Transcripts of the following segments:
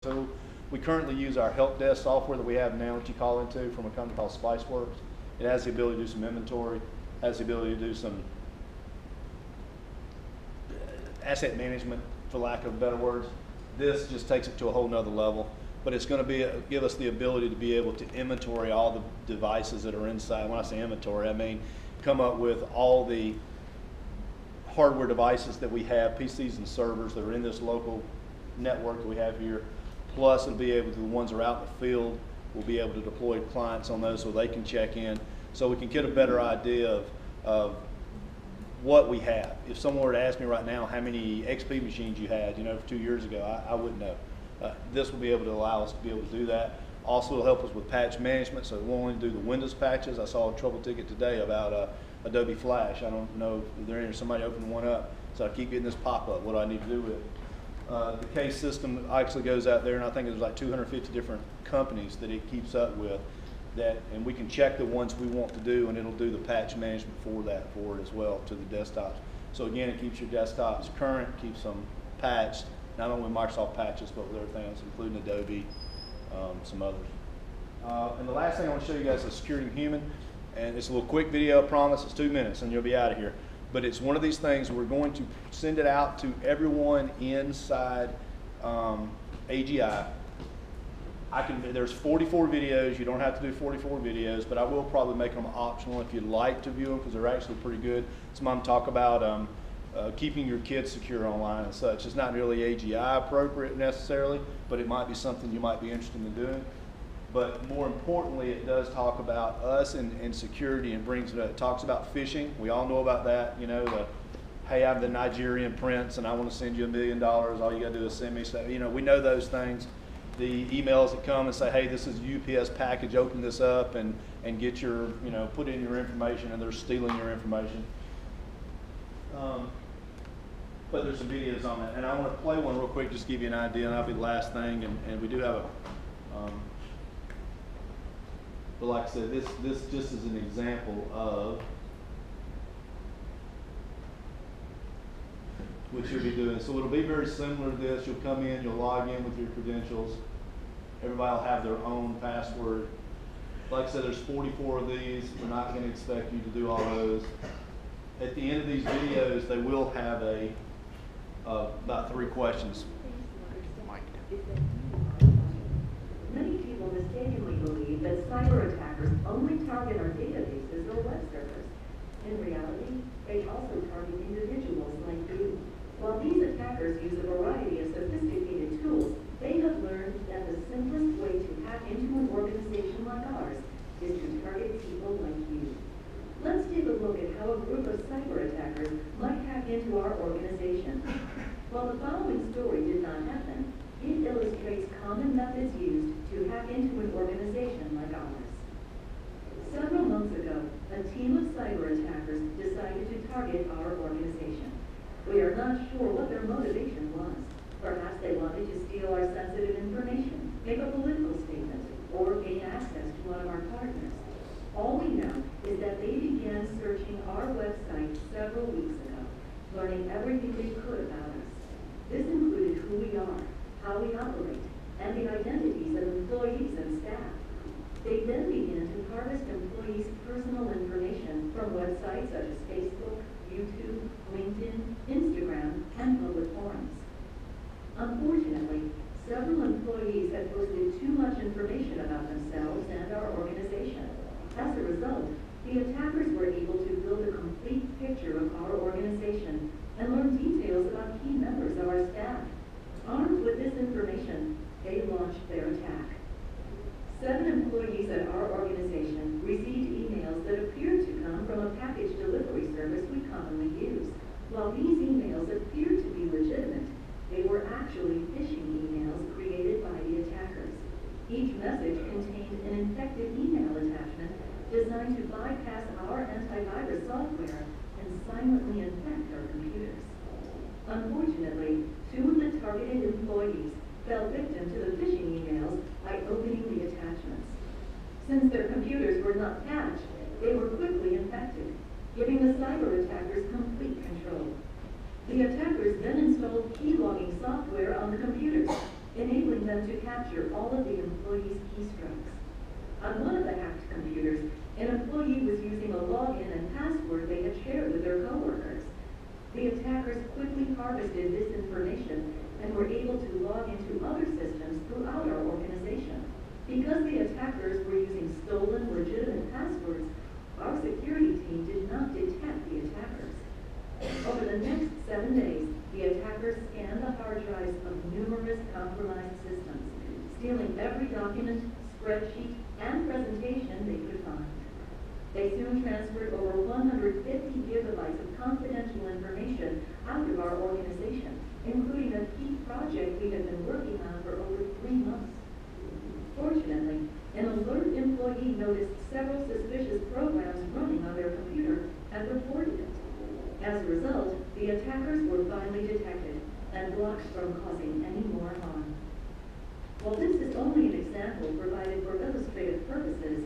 So we currently use our help desk software that we have now that you call into from a company called SpiceWorks. It has the ability to do some inventory, has the ability to do some asset management, for lack of better words. This just takes it to a whole nother level, but it's going to give us the ability to be able to inventory all the devices that are inside. When I say inventory, I mean come up with all the hardware devices that we have, PCs and servers that are in this local network that we have here. Plus, it'll be able to, the ones that are out in the field, we'll be able to deploy clients on those so they can check in, so we can get a better idea of what we have. If someone were to ask me right now how many XP machines you had, for 2 years ago, I wouldn't know. This will be able to allow us to be able to do that. Also, it'll help us with patch management, so we'll only do the Windows patches. I saw a trouble ticket today about Adobe Flash. I don't know if there is somebody opened one up, so I keep getting this pop-up. What do I need to do with it? The case system actually goes out there, and I think there's like 250 different companies that it keeps up with, and we can check the ones we want to do, and it'll do the patch management for it as well to the desktops. So again, it keeps your desktops current, keeps them patched, not only with Microsoft patches, but with everything else, including Adobe, some others. And the last thing I want to show you guys is Security Human, and it's a little quick video, I promise. It's 2 minutes, and you'll be out of here. But it's one of these things we're going to send it out to everyone inside AGI. There's 44 videos. You don't have to do 44 videos, but I will probably make them optional if you'd like to view them, because they're actually pretty good. Some of them talk about keeping your kids secure online and such. It's not really AGI appropriate necessarily, but it might be something you might be interested in doing. But more importantly, it does talk about us and security, and it talks about phishing. We all know about that, hey, I'm the Nigerian prince and I want to send you $1 million. All you got to do is send me stuff. We know those things. The emails that come and say, hey, this is a UPS package, open this up and get your, put in your information, and they're stealing your information. But there's some videos on that. And I want to play one real quick, just to give you an idea, and that'll be the last thing. And we do have but like I said, this just is an example of what you'll be doing. So it'll be very similar to this. You'll come in, you'll log in with your credentials. Everybody will have their own password. Like I said, there's 44 of these. We're not going to expect you to do all those. At the end of these videos, they will have about 3 questions. Many people mistakenly believe that cyber attackers only target our databases or web servers. In reality, they also target individuals like you. While these attackers use a variety of sophisticated tools, they have learned that the simplest way to hack into an organization like ours is to target people like you. Let's take a look at how a group of cyber attackers might hack into our organization. While the following story did not happen, it illustrates common methods used to hack into an organization like ours. Several months ago, a team of cyber attackers decided to target our organization. We are not sure what their motivation was. Perhaps they wanted to steal our sensitive information, make a political statement, or gain access to one of our partners. All we know is that they began searching our website several weeks ago, learning everything they could about us. This included who we are, how we operate, and the identities of employees and staff. They then began to harvest employees' personal information from websites such as Facebook, YouTube, LinkedIn, Instagram, and public forums. Unfortunately, several employees had posted too much information about themselves and our organization. As a result, the attackers were able to build a complete picture of our organization and learn details about key members of our staff. Armed with this information, they launched their attack. 7 employees at our organization received emails that appeared to come from a package delivery service we commonly use. While these emails appeared to be legitimate, they were actually phishing emails created by the attackers. Each message contained an infected email attachment designed to bypass our antivirus software and silently infect our computers. Unfortunately, 2 of the targeted employees fell victim to the phishing emails by opening the attachments. Since their computers were not patched, they were quickly infected, giving the cyber attackers complete control. The attackers then installed key logging software on the computers, enabling allowing them to capture all of the employees' keystrokes. On one of the hacked computers, an employee was using a login and password they had shared with their coworkers. The attackers quickly harvested this information and were able to log into other systems throughout our organization. Because the attackers were using stolen, legitimate passwords, our security team did not detect the attackers. Over the next 7 days, the attackers scanned the hard drives of numerous compromised systems, stealing every document, spreadsheet, and presentation they could find. They soon transferred over 150 gigabytes of confidential information out of our organization, including a key project we had been working on for over 3 months. Fortunately, an alert employee noticed several suspicious programs running on their computer and reported it. As a result, the attackers were finally detected and blocked from causing any more harm. While this is only an example provided for illustrative purposes,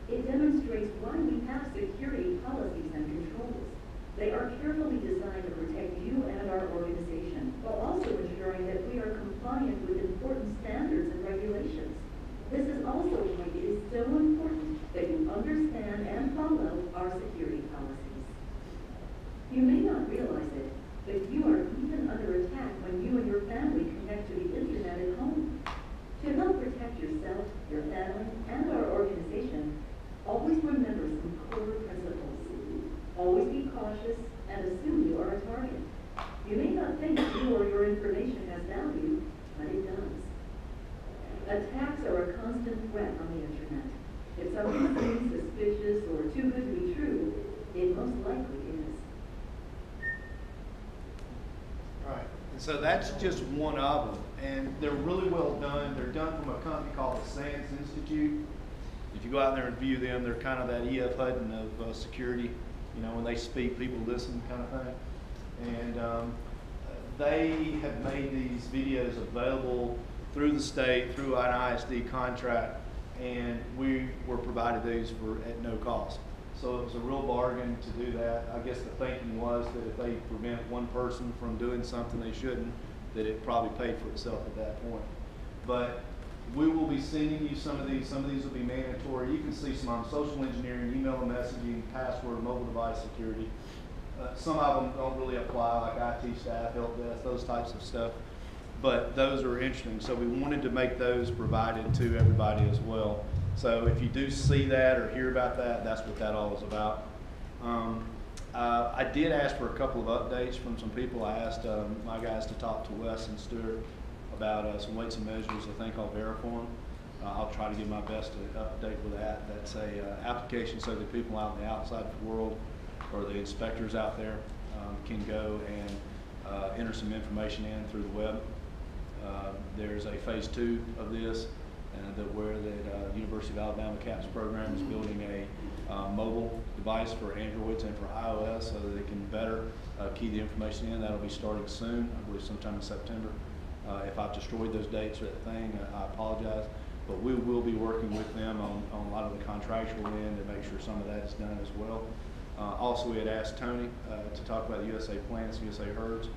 it demonstrates why we have security policies and controls. They are carefully designed to protect you and our organization, while also ensuring that we are compliant with important standards and regulations. This is also why it is so important that you understand and follow our security policies. You may not realize it, but you are even under attack when you and your family connect to the internet at home. To help protect yourself, your family, and our organization, always remember some core principles. Always be cautious and assume you are a target. You may not think you or your information has value, but it does. Attacks are a constant threat on the internet. If something seems suspicious or too good to be true, it most likely is. Right. And so that's just one of them. And they're really well done. They're done from a company called the SANS Institute. If you go out there and view them, they're kind of that E.F. Hutton of security. You know, when they speak, people listen kind of thing. And they have made these videos available through the state, through an ISD contract, and we were provided these at no cost. So it was a real bargain to do that. I guess the thinking was that if they prevent one person from doing something they shouldn't, that it probably paid for itself at that point. But we will be sending you some of these. Some of these will be mandatory. You can see some on social engineering, email and messaging, password, mobile device security. Some of them don't really apply, like IT staff, help desk, those types of stuff. But those are interesting. So we wanted to make those provided to everybody as well. So if you do see that or hear about that, that's what that all is about. I did ask for a couple of updates from some people. I asked my guys to talk to Wes and Stuart about some weights and measures, a thing called Veriform. I'll try to do my best to update with that. That's a application so that people out in the outside world or the inspectors out there can go and enter some information in through the web. There's a phase 2 of this, where the University of Alabama CAPS program is building a mobile device for Androids and for iOS so that they can better key the information in. That'll be starting soon, I believe sometime in September. If I've destroyed those dates or that thing, I apologize. But we will be working with them on a lot of the contractual end to make sure some of that is done as well. Also, we had asked Tony to talk about the USA plants, USA herds.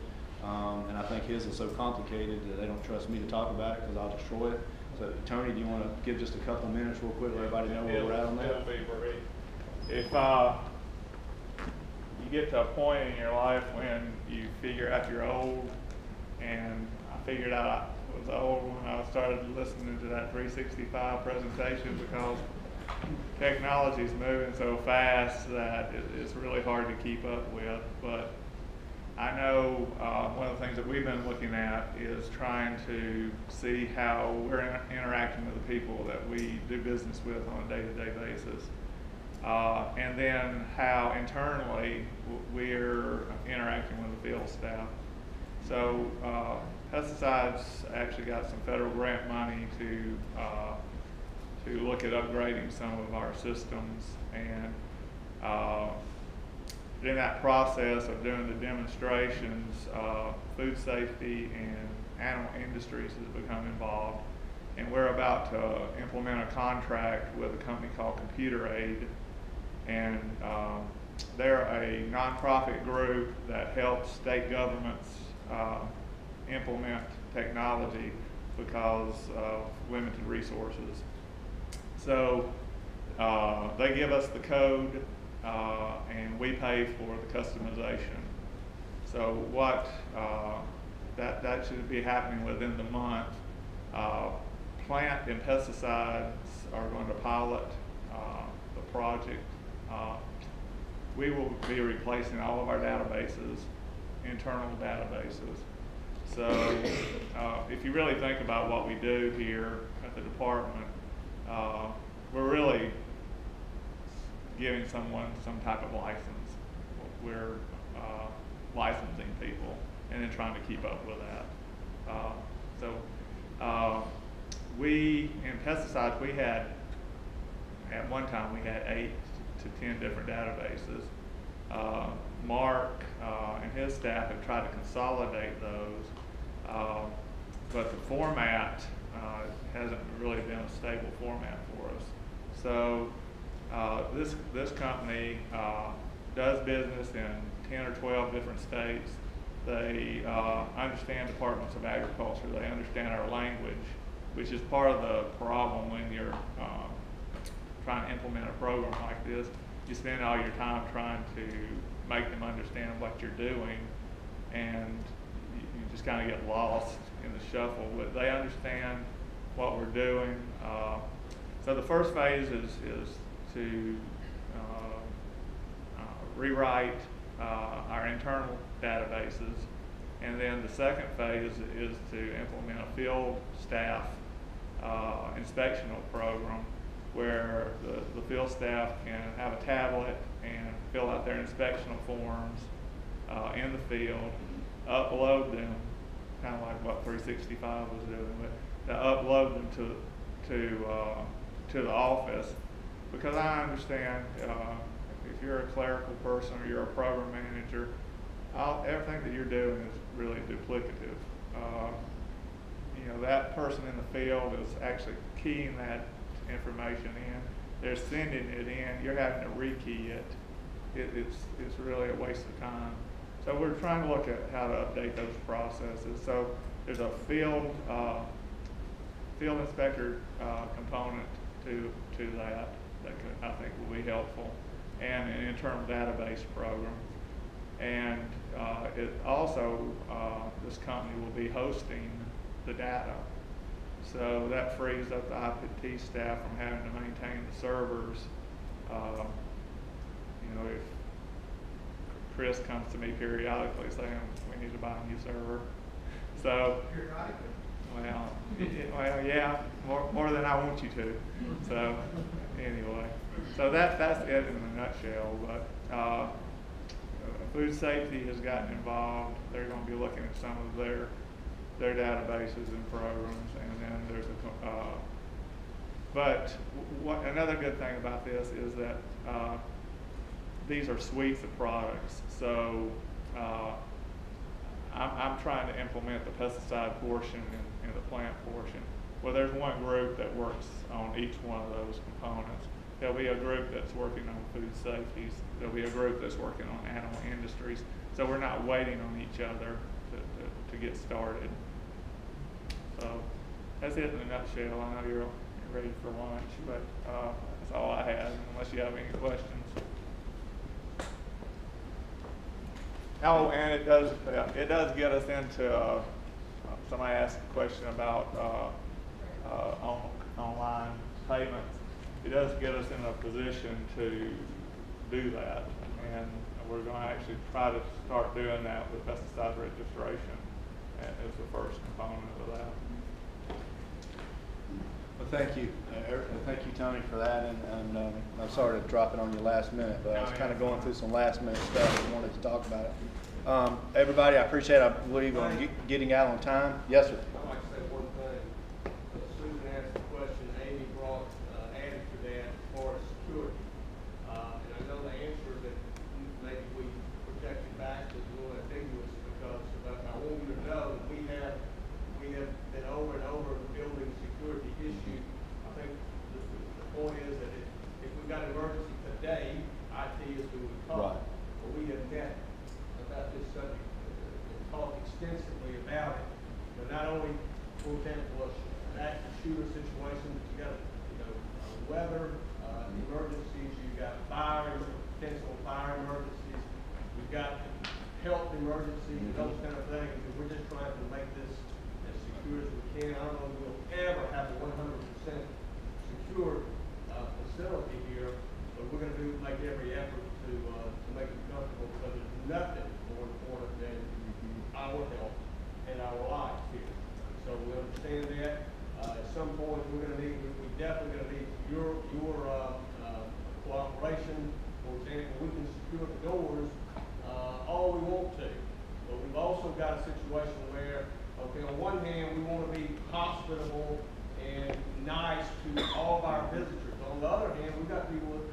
And I think his is so complicated that they don't trust me to talk about it because I'll destroy it. So, Tony, do you want to give just a couple of minutes real quick, let everybody know where we're at on that? It'll be brief. If you get to a point in your life when you figure out you're old, and I figured out I was old when I started listening to that 365 presentation because technology is moving so fast that it's really hard to keep up with. But I know one of the things that we've been looking at is trying to see how we're interacting with the people that we do business with on a day-to-day basis. And then how internally we're interacting with the field staff. So pesticides actually got some federal grant money to look at upgrading some of our systems, and in that process of doing the demonstrations, food safety and animal industries has become involved. And we're about to implement a contract with a company called Computer Aid. And they're a nonprofit group that helps state governments implement technology because of limited resources. So they give us the code and we pay for the customization. So what that should be happening within the month. Plant and pesticides are going to pilot the project. We will be replacing all of our databases, internal databases. So if you really think about what we do here at the department, we're really giving someone some type of license. We're licensing people and then trying to keep up with that. We, in pesticides, we had, at one time, we had 8 to 10 different databases. Mark and his staff have tried to consolidate those, but the format hasn't really been a stable format for us. So this company does business in 10 or 12 different states. They understand departments of agriculture. They understand our language, which is part of the problem when you're trying to implement a program like this. You spend all your time trying to make them understand what you're doing, and you just kind of get lost in the shuffle. But they understand what we're doing. So the first phase is to rewrite our internal databases, and then the second phase is to implement a field staff inspectional program where the field staff can have a tablet and fill out their inspectional forms in the field, upload them, kind of like what 365 was doing, but to upload them to the office, because I understand if you're a clerical person or you're a program manager, everything that you're doing is really duplicative. That person in the field is actually keying that information in. They're sending it in. You're having to rekey it. It's really a waste of time. So we're trying to look at how to update those processes. So there's a field inspector component to that I think will be helpful, and an internal database program. And it also, this company will be hosting the data. So that frees up the IT staff from having to maintain the servers. If Chris comes to me periodically saying we need to buy a new server, so well, yeah, more than I want you to. So anyway, so that's it in a nutshell. But food safety has gotten involved. They're going to be looking at some of their databases and programs, and then there's another good thing about this is that these are suites of products. So I'm trying to implement the pesticide portion and the plant portion. Well, there's one group that works on each one of those components. There'll be a group that's working on food safety. There'll be a group that's working on animal industries. So we're not waiting on each other to get started. So that's it in a nutshell. I know you're ready for lunch, but that's all I had, unless you have any questions. Oh, and it does get us into, somebody asked a question about online payments. It does get us in a position to do that, and we're going to actually try to start doing that with pesticide registration as the first component of that. Well, thank you. Thank you, Tony, for that. And I'm sorry to drop it on you last minute, but I was kind of going through some last minute stuff and wanted to talk about it. Everybody, I appreciate it. I believe on getting out on time. Yes, sir. I'd like to say one thing. Susan asked the question, Amy brought added to that as far as security. And I know the answer that maybe we projected back was a little ambiguous, because I want you to know that we have been over and over building security issues. I think the point is that if we've got an emergency today, IT is who we call. Right. But we have met about this subject and talked extensively about it. But not only situations. You got, weather, emergencies, you've got potential fire emergencies, you've got health emergencies, and those kind of things, and we're just trying to make this as secure as we can. I don't know if we'll ever have a 100% secure facility here, but we're going to make every effort to make it comfortable, because there's nothing more important than our health and our lives here. So we understand that. At some point, we're definitely going to need your cooperation. For example, we can secure the doors all we want to, but we've also got a situation where, okay, on one hand, we want to be hospitable and nice to all of our visitors. On the other hand, we've got people that,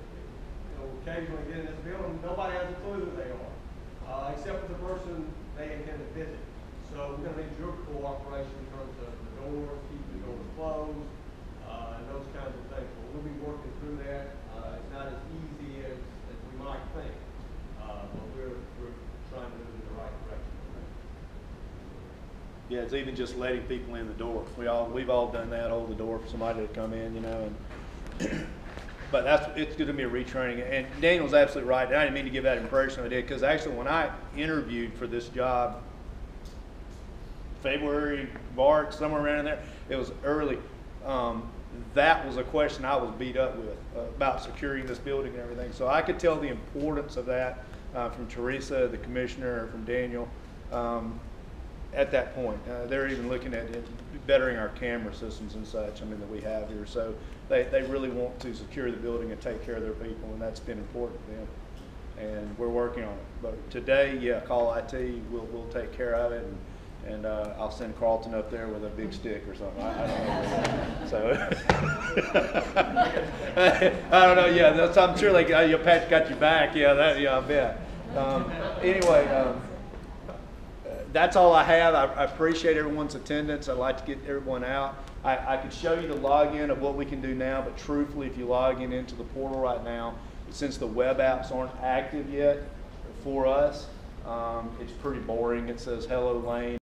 occasionally get in this building, nobody has a clue who they are, except for the person they intend to visit. So we're going to need your cooperation in terms of the doors, keeping the doors closed, and those kinds of things. But we'll be working through that. It's not as easy as we might think, but we're trying to move in the right direction. Yeah, it's even just letting people in the door. We've all done that, hold the door for somebody to come in, and but it's going to be a retraining. And Daniel's absolutely right. And I didn't mean to give that impression I did, because actually when I interviewed for this job, February, March, somewhere around there, it was early. That was a question I was beat up with about securing this building and everything. So I could tell the importance of that from Teresa, the commissioner, from Daniel. At that point, they're even looking at bettering our camera systems and such, that we have here. So they really want to secure the building and take care of their people, and that's been important to them. And we're working on it. But today, yeah, call IT, we'll take care of it, and I'll send Carlton up there with a big stick or something. I don't know. So I don't know. Yeah, I'm sure Pat got your back. Yeah, I bet. Anyway. That's all I have. I appreciate everyone's attendance. I'd like to get everyone out. I could show you the login of what we can do now, but truthfully, if you log into the portal right now, since the web apps aren't active yet for us, it's pretty boring. It says hello Lane.